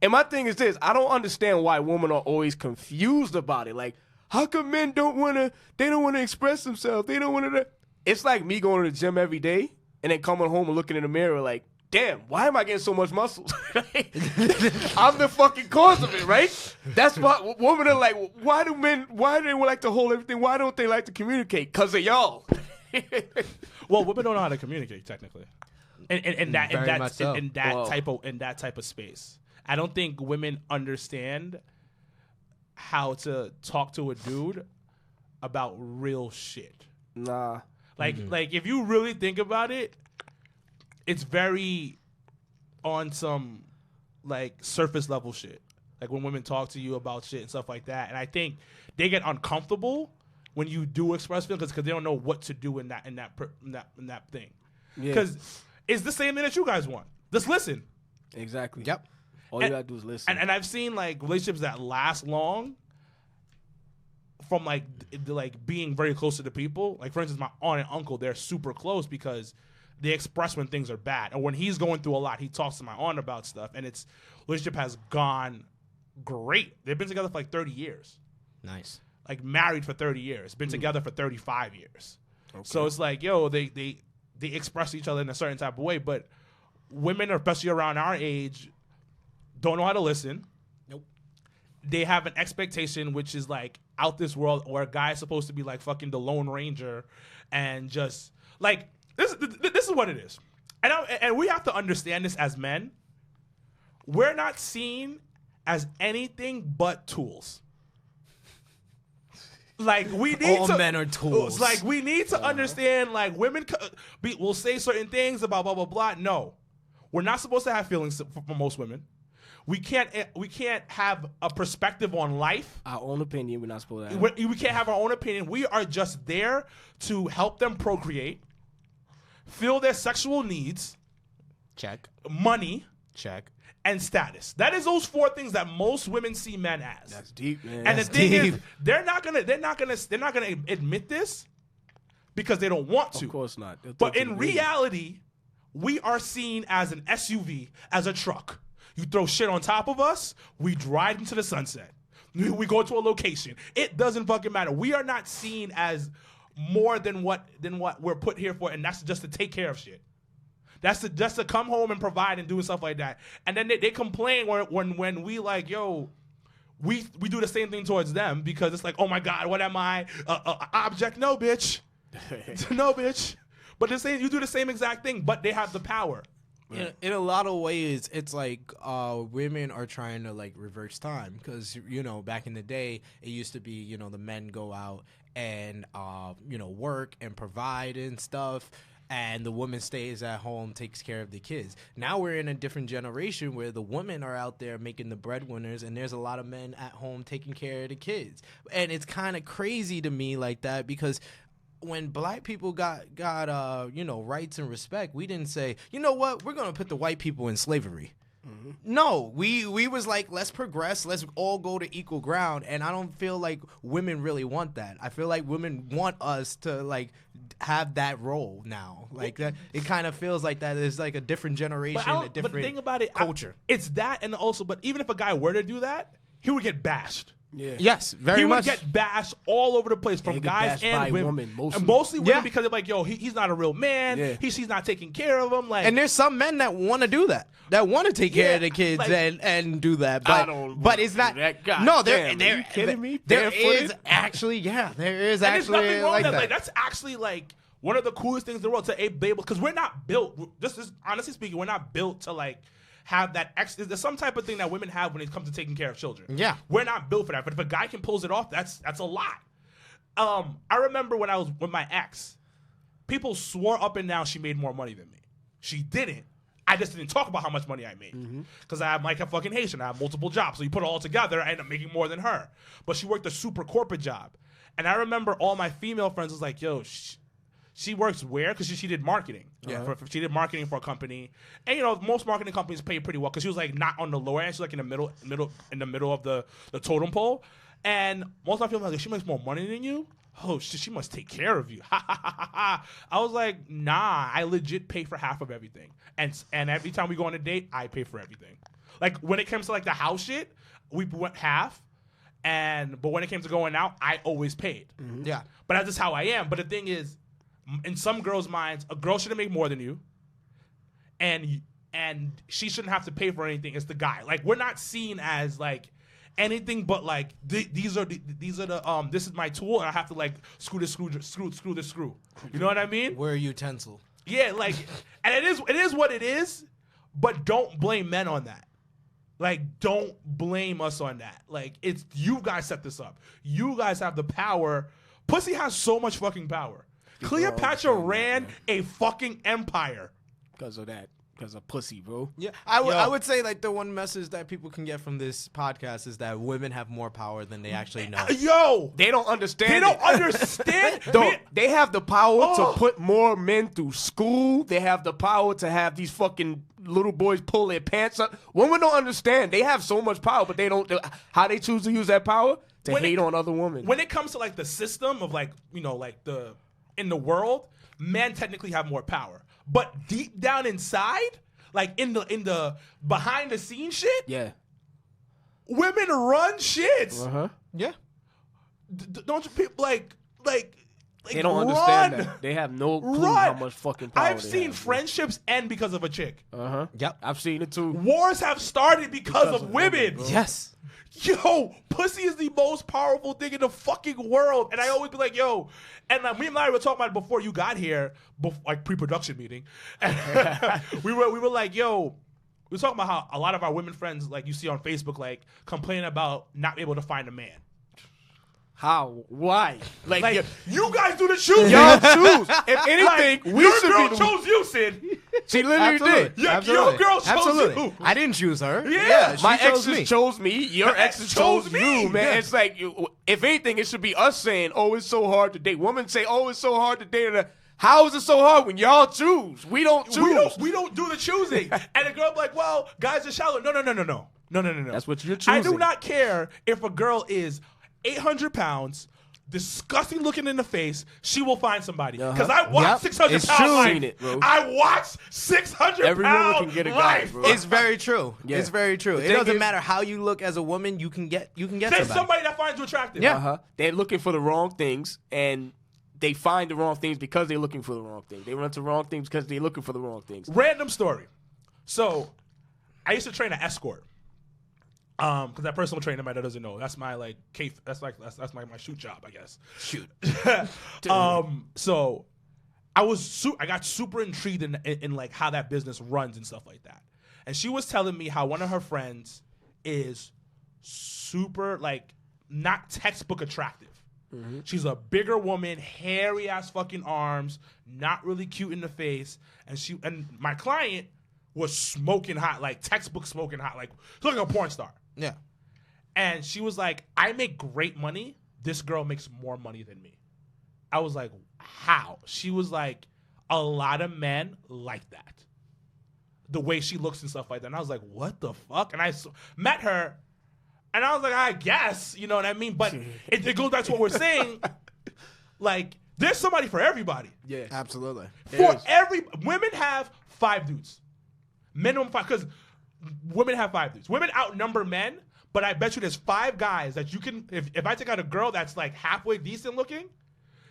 and my thing is this, I don't understand why women are always confused about it. Like, how come men don't want to express themselves? They don't want to. It's like me going to the gym every day and then coming home and looking in the mirror like, damn, why am I getting so much muscle? I'm the fucking cause of it, right? That's why women are like, why do they like to hold everything? Why don't they like to communicate? Because of y'all. Well, women don't know how to communicate technically, in that type of space. I don't think women understand how to talk to a dude about real shit. Nah. Like if you really think about it, it's very on some like surface level shit. Like when women talk to you about shit and stuff like that, and I think they get uncomfortable when you do express feelings because they don't know what to do in that thing. Because it's the same thing that you guys want. Just listen. Exactly. Yep. All you gotta do is listen. And I've seen like relationships that last long from like being very close to the people. Like for instance, my aunt and uncle, they're super close because they express when things are bad. And when he's going through a lot, he talks to my aunt about stuff, and relationship has gone great. They've been together for like 30 years. Nice. Like married for 30 years, been together for 35 years. Okay. So it's like, they express each other in a certain type of way, but women, especially around our age, don't know how to listen. Nope. They have an expectation which is like out this world, where a guy's supposed to be like fucking the Lone Ranger and just like this is what it is. And we have to understand this as men. We're not seen as anything but tools. Like we need all men are tools. Like we need to understand. Like women will say certain things about blah blah blah. No, we're not supposed to have feelings for most women. We can't have a perspective on life. Our own opinion. We're not supposed to have. We can't have our own opinion. We are just there to help them procreate, fill their sexual needs, check, money, check, and status. That is those four things that most women see men as. That's deep, man. And the thing is, they're not gonna admit this because they don't want to. Of course not. But in reality, we are seen as an SUV, as a truck. You throw shit on top of us, we drive into the sunset. We go to a location. It doesn't fucking matter. We are not seen as more than what we're put here for, and that's just to take care of shit. That's just to come home and provide and do stuff like that. And then they complain when we like, yo, we do the same thing towards them because it's like, oh my God, what am I? Object? No, bitch. No, bitch. But you do the same exact thing, but they have the power. In a lot of ways, it's like women are trying to like reverse time because back in the day it used to be the men go out and work and provide and stuff, and the woman stays at home, takes care of the kids. Now we're in a different generation where the women are out there making the breadwinners, and there's a lot of men at home taking care of the kids, and it's kind of crazy to me like that because when black people got rights and respect, we didn't say, you know what, we're gonna put the white people in slavery. Mm-hmm. No, we was like, let's progress, let's all go to equal ground, and I don't feel like women really want that. I feel like women want us to like have that role now, like that. It kind of feels like that is like a different generation, a different but the thing about it, culture. It's that, and also, but even if a guy were to do that, he would get bashed. Yeah. Yes, very much. He would get bashed all over the place from guys and women. Mostly women because they're like, yo, he's not a real man. Yeah. He's not taking care of them. Like, and there's some men that want to do that, that want to take care of the kids and do that. But it's not. No, are you kidding me? There is actually, there is actually nothing wrong like with that. Like, that's actually like one of the coolest things in the world to be able, because we're not built. This is honestly speaking, we're not built to like have that. There's some type of thing that women have when it comes to taking care of children. Yeah, we're not built for that. But if a guy can pulls it off, that's a lot. I remember when I was with my ex, people swore up and down she made more money than me. She didn't. I just didn't talk about how much money I made because I'm like a fucking Haitian. I have multiple jobs, so you put it all together, I end up making more than her. But she worked a super corporate job, and I remember all my female friends was like, "Yo, she works where?" Because she did marketing. Yeah, she did marketing for a company, and you know most marketing companies pay pretty well because she was like not on the lower end, she's like in the middle of the totem pole, and most of my female like, she makes more money than you. Oh shit, she must take care of you. I was like, nah, I legit pay for half of everything. And every time we go on a date, I pay for everything. Like when it comes to like the house shit, we went half. But when it came to going out, I always paid. Mm-hmm. Yeah. But that's just how I am. But the thing is, in some girls' minds, a girl shouldn't make more than you. And she shouldn't have to pay for anything. It's the guy. Like we're not seen as like anything but like these are the this is my tool and I have to like screw this screw. You know what I mean? We're a utensil. Yeah, like and it is what it is, but don't blame men on that. Like don't blame us on that. Like it's you guys set this up. You guys have the power. Pussy has so much fucking power. Cleopatra ran a fucking empire because of that. Because of pussy, bro. Yeah, I would say like the one message that people can get from this podcast is that women have more power than they actually know. Yo, they don't understand. They don't understand. They have the power to put more men through school. They have the power to have these fucking little boys pull their pants up. Women don't understand. They have so much power, but they don't. How they choose to use that power to hate on other women. When it comes to like the system of like like in the world, men technically have more power. But deep down inside, like in the behind the scenes shit, yeah, women run shit. Yeah, don't you people like they don't understand that. They have no clue how much fucking power I've seen friendships end because of a chick. Yep, I've seen it too. Wars have started because of women. Yes. Yo, pussy is the most powerful thing in the fucking world. And I always be like, yo. And me and Larry were talking about it before you got here, like pre-production meeting. And we were like, yo, we were talking about how a lot of our women friends, like you see on Facebook, like complaining about not being able to find a man. How? Why? Like you guys do the choosing. Y'all choose. If anything, we your should girl be chose you, Sid. She literally did. Your girl chose you. I didn't choose her. Yeah, my exes chose me. Your exes chose you, man. Yeah. It's like, if anything, it should be us saying, "Oh, it's so hard to date." Women say, "Oh, it's so hard to date." How is it so hard when y'all choose? We don't choose. We don't do the choosing. And the girl be like, "Well, guys are shallow." No. That's what you're choosing. I do not care if a girl is 800 pounds, disgusting looking in the face, she will find somebody. Because I watched 600 pound life. I watched 600 Every woman can get a guy, bro. It's very true. Yeah. It's very true. It doesn't matter how you look as a woman, you can get There's somebody that finds you attractive. Yeah. They're looking for the wrong things, and they find the wrong things because they're looking for the wrong thing. They run to wrong things because they're looking for the wrong things. Random story. So, I used to train an escort. Because that personal trainer that doesn't know, that's my like that's my shoot job, I guess. Shoot. So I got super intrigued in like how that business runs and stuff like that. And she was telling me how one of her friends is super like not textbook attractive. Mm-hmm. She's a bigger woman, hairy ass fucking arms, not really cute in the face, and my client was smoking hot, like textbook smoking hot, like she's like a porn star. Yeah. And she was like, I make great money. This girl makes more money than me. I was like, how? She was like, a lot of men like that. The way she looks and stuff like that. And I was like, what the fuck? And I met her, and I was like, I guess. You know what I mean? But it goes back to what we're saying. Like, there's somebody for everybody. Yeah. Absolutely. Women have 5 dudes. Minimum 5. Because women have 5 dudes. Women outnumber men, but I bet you there's 5 guys that you can. If I take out a girl that's like halfway decent looking,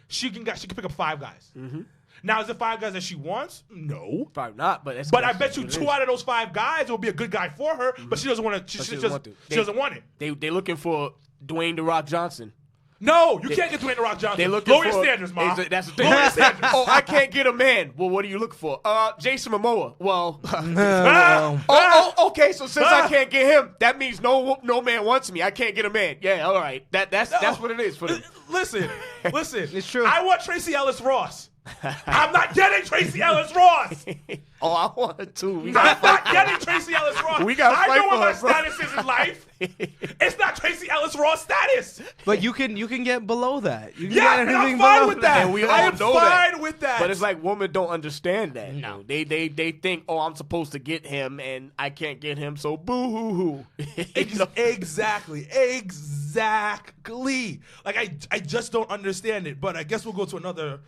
she can pick up 5 guys. Mm-hmm. Now, is it 5 guys that she wants? No, probably not. But I bet you 2 out of those 5 guys will be a good guy for her. Mm-hmm. But she doesn't want to. She doesn't want it. They looking for Dwayne "The Rock" Johnson. No, you can't get Dwayne "The Rock" Johnson. Lower your standards, Mom. That's the thing. Lower your standards. Oh, I can't get a man. Well, what are you looking for? Jason Momoa. Well, okay. So since I can't get him, that means no man wants me. I can't get a man. Yeah, all right. That's what it is for them. Listen. It's true. I want Tracy Ellis Ross. I'm not getting Tracy Ellis Ross. Oh, I want her too. I'm not getting Tracy Ellis Ross. We gotta I fight know for what my her, bro. status is in life. It's not Tracy Ellis Ross status. But you can get below that. You can Yeah, get and I'm anything fine below with that. And we I all am know that. fine with that. But it's like women don't understand that. No. They think, oh, I'm supposed to get him and I can't get him, so boo hoo hoo. Exactly. Like I just don't understand it. But I guess we'll go to another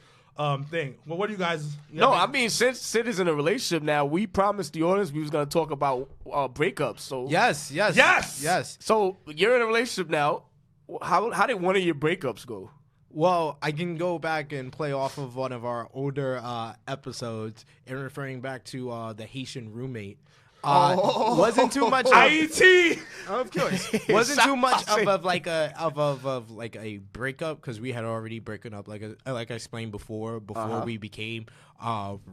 thing. Well, what do you guys? No, I mean, since Sid is in a relationship now, we promised the audience we was gonna talk about breakups. So Yes. So you're in a relationship now. How did one of your breakups go? Well, I can go back and play off of one of our older episodes and referring back to the Haitian roommate. Wasn't too much. IET. Of course, wasn't too much of like a breakup because we had already broken up like I explained before we became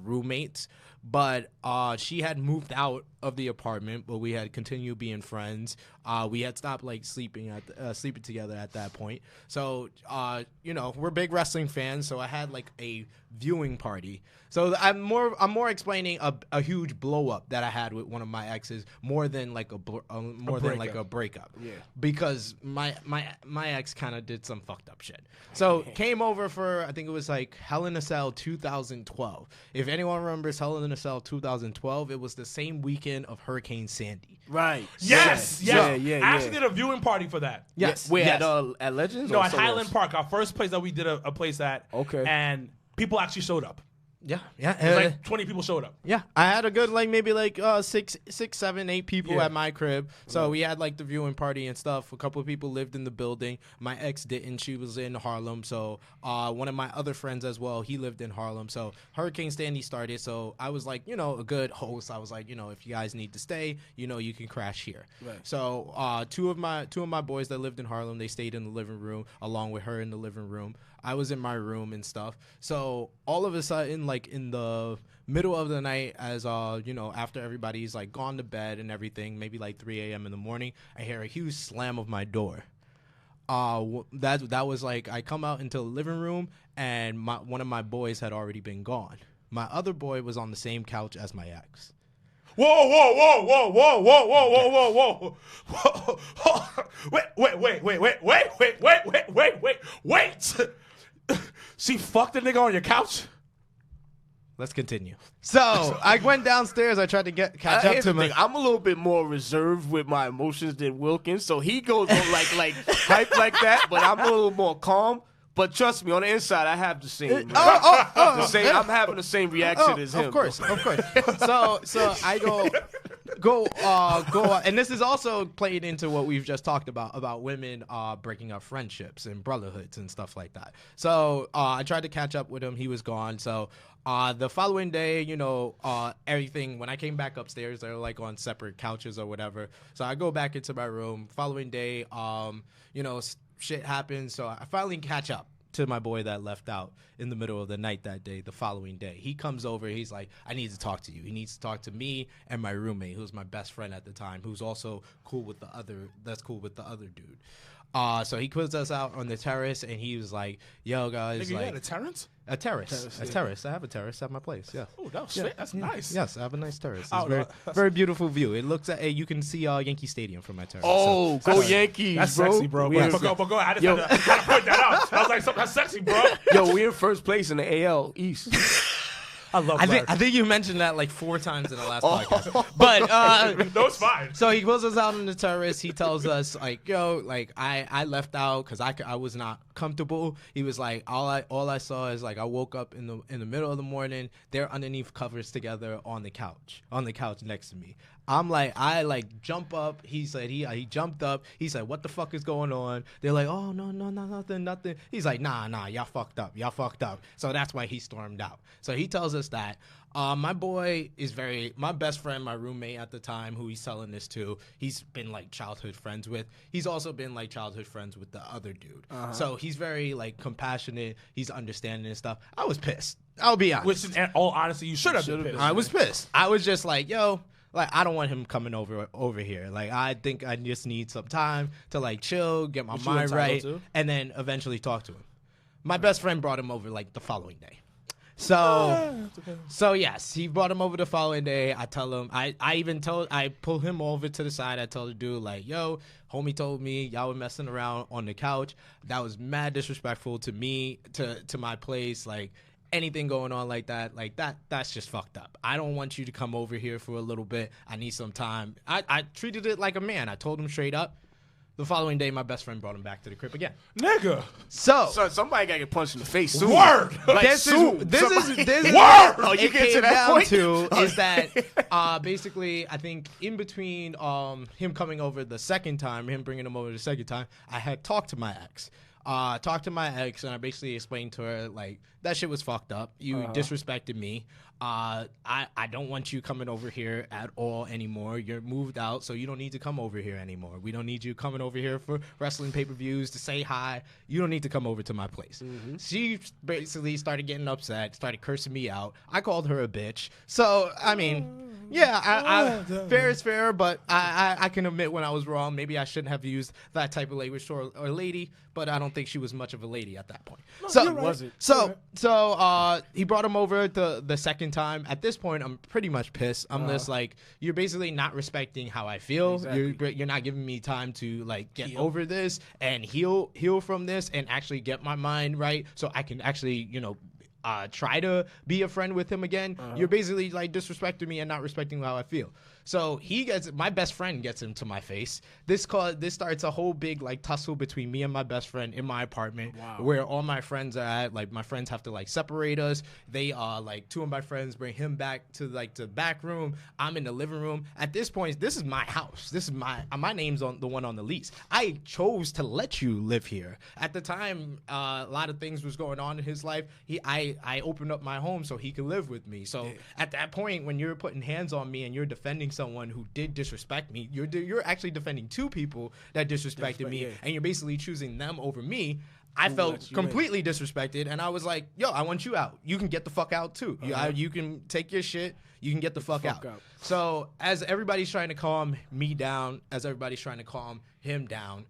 roommates. But she had moved out of the apartment, but we had continued being friends. We had stopped like sleeping together at that point. So we're big wrestling fans. So I had like a viewing party. So I'm more explaining a huge blow up that I had with one of my exes more than like a breakup. Yeah. Because my ex kind of did some fucked up shit. So came over for I think it was like Hell in a Cell 2012. If anyone remembers Hell in a Cell 2012, it was the same weekend of Hurricane Sandy. Right. Yes. Yeah. I actually did a viewing party for that. Yes. Where yes. at Legends? No, or at somewhere Highland else? Park, our first place that we did a place at. Okay. And people actually showed up. Yeah. It was like 20 people showed up. Yeah, I had a good maybe 6, 7, 8 people Yeah. at my crib. So we had like the viewing party and stuff. A couple of people lived in the building. My ex didn't. She was in Harlem. So one of my other friends as well, he lived in Harlem. So Hurricane Sandy started. So I was like, a good host. I was like, if you guys need to stay, you can crash here. Right. So two of my boys that lived in Harlem, they stayed in the living room along with her in the living room. I was in my room and stuff. So all of a sudden, like in the middle of the night, as after everybody's like gone to bed and everything, maybe like 3 a.m. in the morning, I hear a huge slam of my door. That was like I come out into the living room and one of my boys had already been gone. My other boy was on the same couch as my ex. Whoa. Wait. She fucked a nigga on your couch? Let's continue. So I went downstairs. I tried to catch up Here's to the thing. I'm a little bit more reserved with my emotions than Wilkins, so he goes on like hype like that, but I'm a little more calm. But trust me, on the inside, I have the same. The same. I'm having the same reaction as him. Of course. So I go, and this is also played into what we've just talked about women breaking up friendships and brotherhoods and stuff like that. So I tried to catch up with him. He was gone. So the following day, everything, when I came back upstairs, they were like on separate couches or whatever. So I go back into my room. Following day, shit happens. So I finally catch up to my boy that left out in the middle of the night that day. The following day, he comes over. He's like, I need to talk to you. He needs to talk to me and my roommate, who's my best friend at the time, who's also cool with the other dude. So he puts us out on the terrace, and he was like, "Yo, guys, Nigga, you like had a terrace? a terrace. I have a terrace at my place. Yeah. Oh, that's nice. Yes, I have a nice terrace. It's Oh, very, no. very beautiful view. It looks at you can see Yankee Stadium from my terrace. Oh, go Yankees, That's bro. sexy, bro. We in- But go. I just had to point that out. I was like, that's sexy, bro. Yo, we're in first place in the AL East. I love I think you mentioned that like 4 times in the last podcast. But No, it's fine. so he pulls us out on the terrace. He tells us like, "Yo, like I left out because I was not comfortable." He was like, all I saw is like I woke up in the middle of the morning. They're underneath covers together on the couch next to me. I'm like, I like jump up. He said he jumped up. He said, "What the fuck is going on?" They're like, "Oh no, nothing." He's like, nah, y'all fucked up. So that's why he stormed out. So he tells us that. My boy is my best friend, my roommate at the time, who he's telling this to. He's been like childhood friends with. He's also been like childhood friends with the other dude. So he's very like compassionate. He's understanding and stuff. I was pissed. I'll be honest. Which, in all honesty, you should have been pissed. I was pissed. I was just like, yo, like I don't want him coming over here. Like I think I just need some time to like chill, get my mind right, to. and then eventually talk to him. My best friend brought him over like the following day. So yes, he brought him over the following day. I tell him, I pull him over to the side. I tell the dude like, yo, homie told me y'all were messing around on the couch. That was mad disrespectful to me, to my place. Like anything going on like that's just fucked up. I don't want you to come over here for a little bit. I need some time. I treated it like a man. I told him straight up. The following day, my best friend brought him back to the crib again. Nigga. So somebody gotta get punched in the face soon. Word. Like, this soon. is Word. Oh, you it get to came that down point? to is that basically I think in between him coming over the second time, him bringing him over the second time, I had talked to my ex. And I basically explained to her like that shit was fucked up. You disrespected me. I don't want you coming over here at all anymore. You're moved out, so you don't need to come over here anymore. We don't need you coming over here for wrestling pay-per-views to say hi. You don't need to come over to my place. Mm-hmm. She basically started getting upset, started cursing me out. I called her a bitch. So, I mean, yeah, fair is fair, but I can admit when I was wrong. Maybe I shouldn't have used that type of language to a lady, but I don't think she was much of a lady at that point. No, So, you're right. wasn't. So he brought him over the second time. At this point, I'm pretty much pissed. I'm just like, you're basically not respecting how I feel. Exactly. You're not giving me time to like get over this and heal from this and actually get my mind right, so I can actually try to be a friend with him again. You're basically like disrespecting me and not respecting how I feel. So my best friend gets into my face. This starts a whole big like tussle between me and my best friend in my apartment, where all my friends are at. Like my friends have to like separate us. They like two of my friends bring him back to like the back room. I'm in the living room. At this point, this is my house. This is my name's on the one on the lease. I chose to let you live here. At the time, a lot of things was going on in his life. I opened up my home so he could live with me. So at that point, when you're putting hands on me and you're defending someone who did disrespect me, you're actually defending two people that disrespected me, and you're basically choosing them over me. I felt completely disrespected, and I was like, yo, I want you out. You can get the fuck out too. You can take your shit. You can get the fuck out. So as everybody's trying to calm me down, as everybody's trying to calm him down,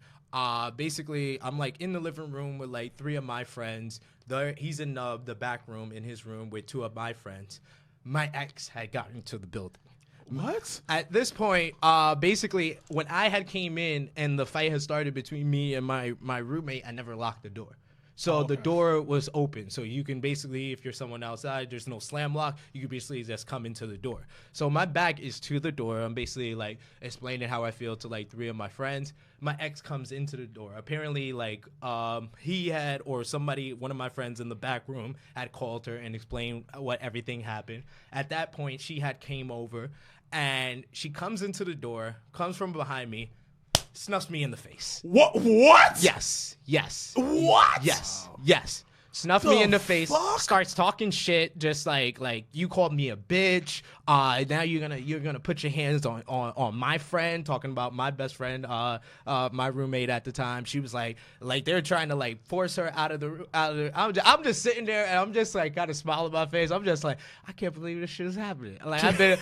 basically I'm like in the living room with like three of my friends. He's in the back room in his room with two of my friends. My ex had gotten to the building. What? At this point, basically, when I had came in and the fight had started between me and my roommate, I never locked the door. So the door was open. So you can basically, if you're someone outside, there's no slam lock. You can basically just come into the door. So my back is to the door. I'm basically like explaining how I feel to like three of my friends. My ex comes into the door. Apparently, like he had or somebody, one of my friends in the back room had called her and explained what everything happened. At that point, she had came over and she comes into the door, comes from behind me, snuffs me in the face. What? Yes. What? Yes. Snuffed me in the face. Starts talking shit, just like you called me a bitch. Now you're gonna put your hands on my friend, talking about my best friend, my roommate at the time. She was like they're trying to like force her out of the. I'm just sitting there and I'm just like got a smile on my face. I'm just like, I can't believe this shit is happening. Like I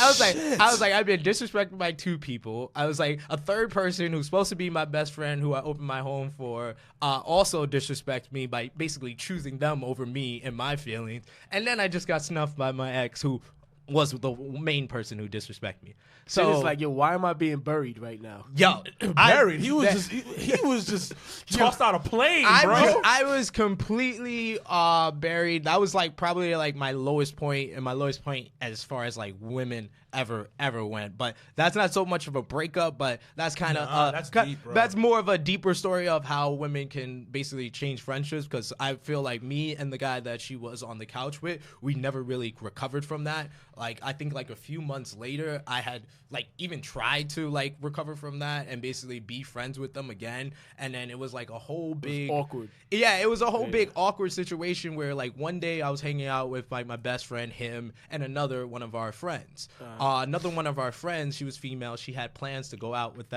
was like I've been disrespected by two people. I was like a third person who's supposed to be my best friend who I opened my home for also disrespect me by basically choosing them over me and my feelings. And then I just got snuffed by my ex, who was the main person who disrespected me. So it's like, yo, why am I being buried right now? Yo, Buried. He was just tossed out a plane, bro. I was completely buried. That was like probably like my lowest point, and my lowest point as far as like women ever went. But that's not so much of a breakup, but that's kind of that's deep, bro. That's more of a deeper story of how women can basically change friendships, because I feel like me and the guy that she was on the couch with, we never really recovered from that. Like I think like a few months later, I had like even tried to like recover from that and basically be friends with them again, and then it was like a whole big awkward. Yeah, it was a whole big awkward situation where like one day I was hanging out with like my best friend, him, and another one of our friends. Another one of our friends, she was female. She had plans to go out with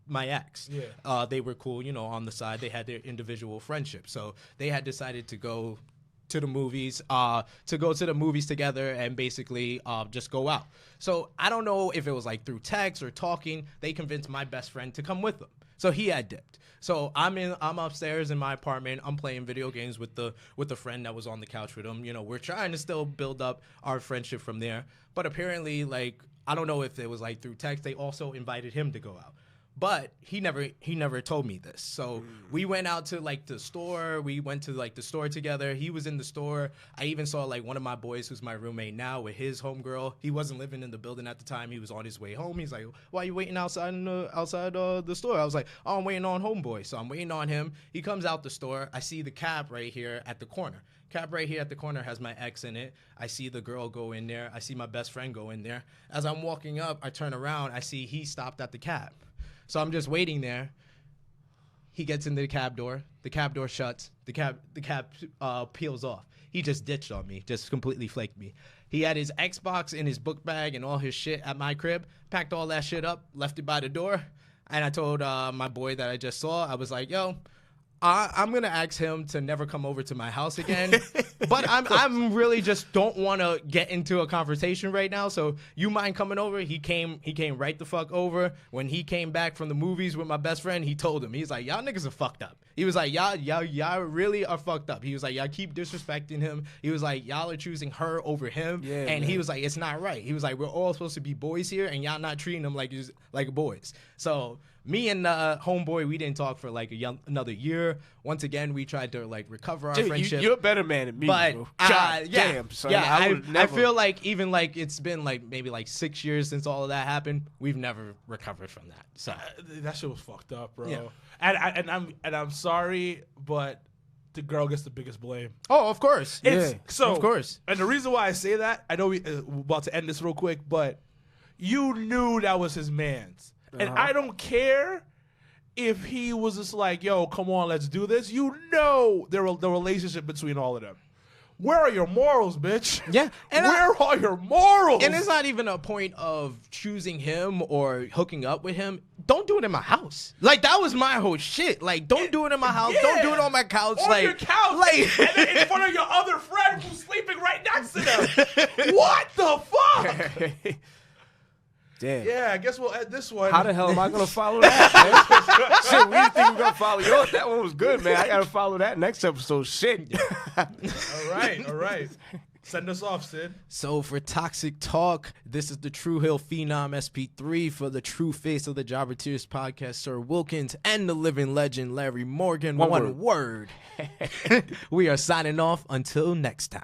my ex. Yeah. They were cool, on the side. They had their individual friendship. So they had decided to go to the movies, together and basically just go out. So I don't know if it was like through text or talking, they convinced my best friend to come with them. So he had dipped. So I'm upstairs in my apartment. I'm playing video games with the friend that was on the couch with him. You know, we're trying to still build up our friendship from there. But apparently, like, I don't know if it was like through text, they also invited him to go out. But he never told me this. So we went out to like the store. We went to like the store together. He was in the store. I even saw like one of my boys who's my roommate now with his homegirl. He wasn't living in the building at the time. He was on his way home. He's like, "Why are you waiting outside the store?" I was like, "Oh, I'm waiting on homeboy." So I'm waiting on him. He comes out the store. I see the cab right here at the corner. Cab right here at the corner has my ex in it. I see the girl go in there. I see my best friend go in there. As I'm walking up, I turn around. I see he stopped at the cab. So I'm just waiting there. He gets into the cab door. The cab door shuts. The cab peels off. He just ditched on me, just completely flaked me. He had his Xbox in his book bag and all his shit at my crib, packed all that shit up, left it by the door. And I told my boy that I just saw, I was like, yo, I'm going to ask him to never come over to my house again. But I'm really just don't want to get into a conversation right now. So you mind coming over? He came right the fuck over. When he came back from the movies with my best friend, he told him, he's like, y'all niggas are fucked up. He was like, y'all really are fucked up. He was like, y'all keep disrespecting him. He was like, y'all are choosing her over him. Yeah, and man. He was like, it's not right. He was like, we're all supposed to be boys here, and y'all not treating them like boys. So me and homeboy, we didn't talk for like another year. Once again, we tried to like recover our friendship. You're a better man than me, but bro. God damn, son. Yeah, I feel like even like it's been like maybe like 6 years since all of that happened. We've never recovered from that. So that shit was fucked up, bro. Yeah. And I'm sorry, but the girl gets the biggest blame. Oh, of course. So of course. And the reason why I say that, I know we're about to end this real quick, but you knew that was his man's. And I don't care if he was just like, yo, come on, let's do this. You know the relationship between all of them. Where are your morals, bitch? Yeah. And where are your morals? And it's not even a point of choosing him or hooking up with him. Don't do it in my house. Like, that was my whole shit. Like, don't do it in my house. Yeah. Don't do it on my couch. On your couch. Like, and then in front of your other friend who's sleeping right next to them. What the fuck? Damn. Yeah, I guess we'll end this one. How the hell am I going to follow that, man? Shit, we didn't think we were going to follow yours. That one was good, man. I got to follow that next episode. Shit. All right. Send us off, Sid. So for Toxic Talk, this is the True Hill Phenom SP3 for the true face of the Jobber Tears podcast, Sir Wilkins, and the living legend, Larry Morgan. One word. We are signing off until next time.